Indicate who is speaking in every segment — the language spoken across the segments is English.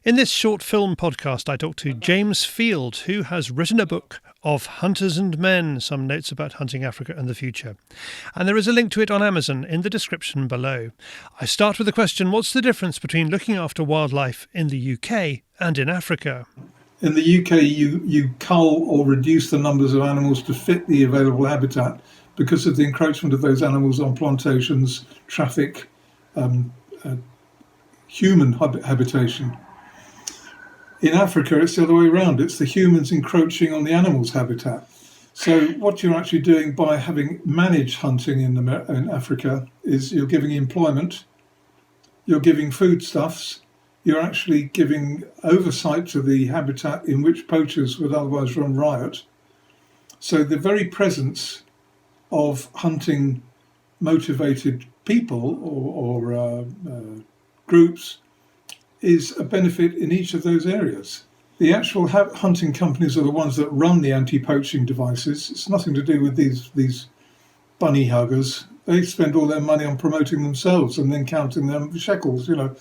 Speaker 1: In this short film podcast, I talk to James Field, who has written a book of Hunters and Men, some notes about hunting Africa and the future. And there is a link to it on Amazon in the description below. I start with the question, what's the difference between looking after wildlife in the UK and in Africa?
Speaker 2: In the UK, you cull or reduce the numbers of animals to fit the available habitat because of the encroachment of those animals on plantations, traffic, human habitation. In Africa, it's the other way around. It's the humans encroaching on the animals' habitat. So what you're actually doing by having managed hunting in Africa is you're giving employment, you're giving foodstuffs, you're actually giving oversight to the habitat in which poachers would otherwise run riot. So the very presence of hunting motivated people or groups is a benefit in each of those areas. The actual hunting companies are the ones that run the anti-poaching devices. It's nothing to do with these bunny huggers. They spend all their money on promoting themselves and then counting them shekels. It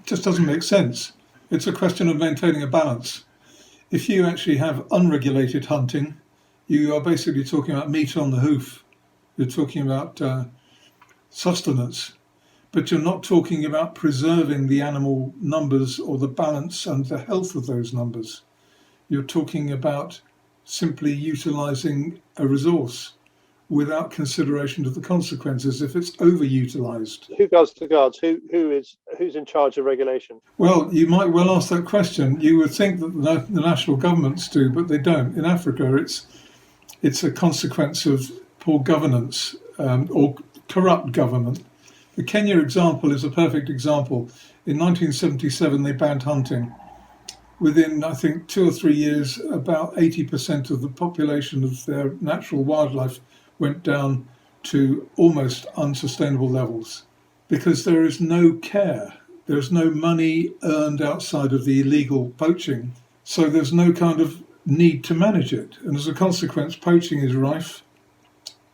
Speaker 2: just doesn't make sense. It's a question of maintaining a balance. If you actually have unregulated hunting, you are basically talking about meat on the hoof. You're talking about sustenance. But you're not talking about preserving the animal numbers or the balance and the health of those numbers. You're talking about simply utilising a resource without consideration of the consequences if it's overutilised.
Speaker 3: Who guards the guards? Who's in charge of regulation?
Speaker 2: Well, you might well ask that question. You would think that the national governments do, but they don't. In Africa, it's a consequence of poor governance or corrupt government. The Kenya example is a perfect example. In 1977, they banned hunting. Within, I think, 2 or 3 years, about 80% of the population of their natural wildlife went down to almost unsustainable levels because there is no care. There's no money earned outside of the illegal poaching. So there's no kind of need to manage it. And as a consequence, poaching is rife.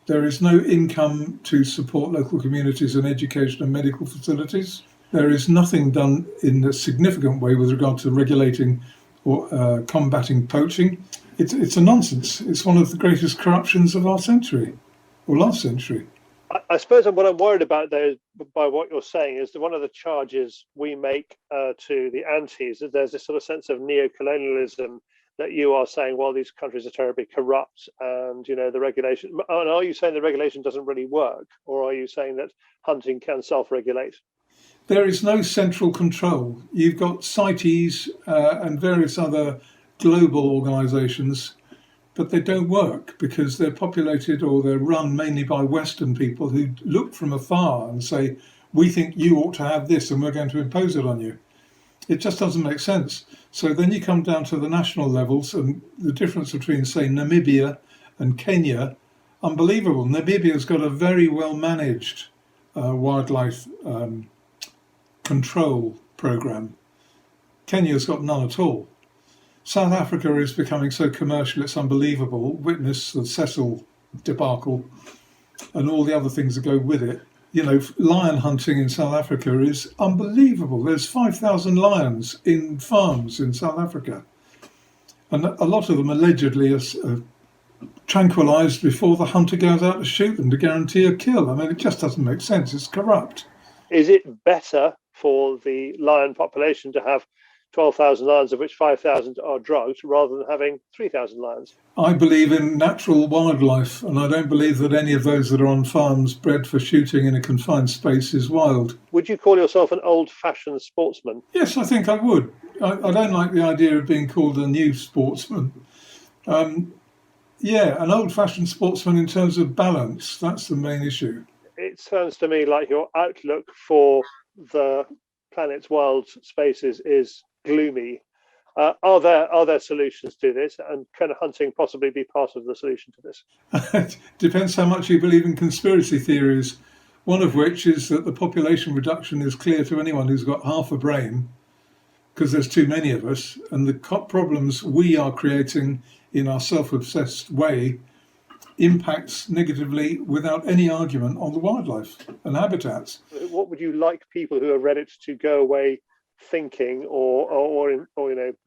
Speaker 2: There is no income to support local communities and education and medical facilities. There is nothing done in a significant way with regard to regulating or combating poaching. It's a nonsense. It's one of the greatest corruptions of our century, or last century.
Speaker 3: I suppose what I'm worried about, though, by what you're saying, is that one of the charges we make to the antis, that there's this sort of sense of neo-colonialism, that you are saying, well, these countries are terribly corrupt and, the regulation. And are you saying the regulation doesn't really work? Or are you saying that hunting can self-regulate?
Speaker 2: There is no central control. You've got CITES and various other global organisations, but they don't work because they're populated or they're run mainly by Western people who look from afar and say, we think you ought to have this and we're going to impose it on you. It just doesn't make sense. So then you come down to the national levels and the difference between, say, Namibia and Kenya, unbelievable. Namibia's got a very well managed wildlife control program. Kenya's got none at all. South Africa is becoming so commercial, it's unbelievable. Witness the Cecil debacle and all the other things that go with it. Lion hunting in South Africa is unbelievable. There's 5,000 lions in farms in South Africa. And a lot of them allegedly are tranquilised before the hunter goes out to shoot them to guarantee a kill. I mean, it just doesn't make sense. It's corrupt.
Speaker 3: Is it better for the lion population to have 12,000 lions, of which 5,000 are drugged, rather than having 3,000 lions?
Speaker 2: I believe in natural wildlife, and I don't believe that any of those that are on farms bred for shooting in a confined space is wild.
Speaker 3: Would you call yourself an old-fashioned sportsman?
Speaker 2: Yes, I think I would. I don't like the idea of being called a new sportsman. An old-fashioned sportsman in terms of balance, that's the main issue.
Speaker 3: It sounds to me like your outlook for the planet's wild spaces is gloomy. Are there solutions to this, and can hunting possibly be part of the solution to this?
Speaker 2: It depends how much you believe in conspiracy theories, one of which is that the population reduction is clear to anyone who's got half a brain, because there's too many of us, and the problems we are creating in our self-obsessed way impacts negatively without any argument on the wildlife and habitats.
Speaker 3: What would you like people who have read it to go away thinking or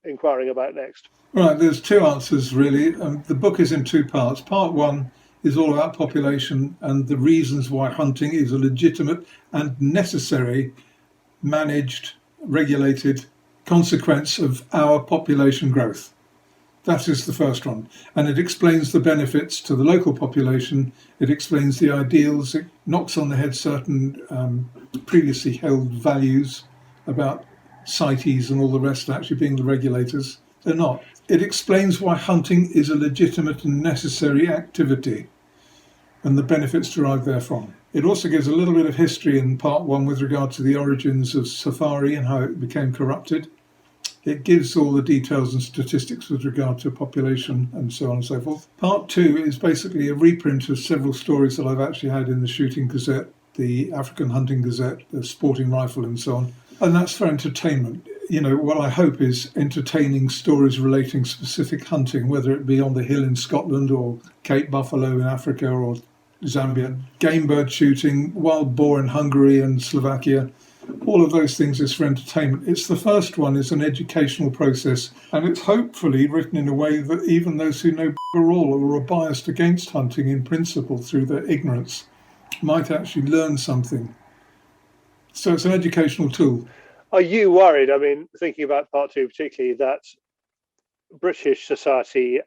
Speaker 3: inquiring about next?
Speaker 2: Right, there's two answers really. The book is in two parts. Part one is all about population and the reasons why hunting is a legitimate and necessary, managed, regulated consequence of our population growth. That is the first one. And it explains the benefits to the local population. It explains the ideals. It knocks on the head certain previously held values about CITES and all the rest actually being the regulators. They're not. It explains why hunting is a legitimate and necessary activity and the benefits derived therefrom. It also gives a little bit of history in part one with regard to the origins of safari and how it became corrupted. It gives all the details and statistics with regard to population and so on and so forth. Part two is basically a reprint of several stories that I've actually had in the Shooting Gazette, the African Hunting Gazette, the Sporting Rifle and so on. And that's for entertainment. What I hope is entertaining stories relating specific hunting, whether it be on the hill in Scotland or Cape Buffalo in Africa or Zambia, game bird shooting, wild boar in Hungary and Slovakia. All of those things is for entertainment. It's the first one is an educational process, and it's hopefully written in a way that even those who know all or are biased against hunting in principle through their ignorance might actually learn something. So it's an educational tool.
Speaker 3: Are you worried, thinking about part two particularly, that British society,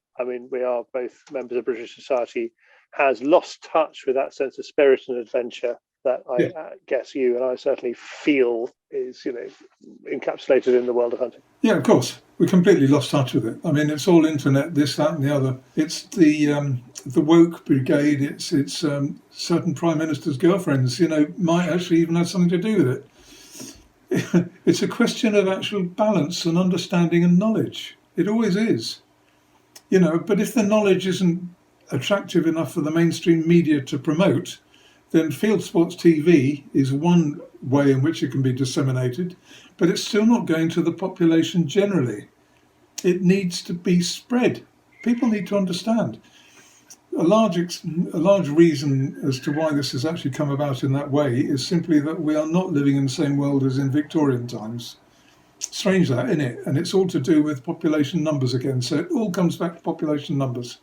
Speaker 3: we are both members of British society, has lost touch with that sense of spirit and adventure that I guess you and I certainly feel is, encapsulated in the world of hunting?
Speaker 2: Yeah, of course. We completely lost touch with it. It's all internet, this, that and the other. It's the woke brigade. It's certain prime ministers' girlfriends, might actually even have something to do with it. It's a question of actual balance and understanding and knowledge. It always is. But if the knowledge isn't attractive enough for the mainstream media to promote, then Fieldsports TV is one way in which it can be disseminated, but it's still not going to the population generally. It needs to be spread. People need to understand. A large reason as to why this has actually come about in that way is simply that we are not living in the same world as in Victorian times. Strange that, isn't it? And it's all to do with population numbers again. So it all comes back to population numbers.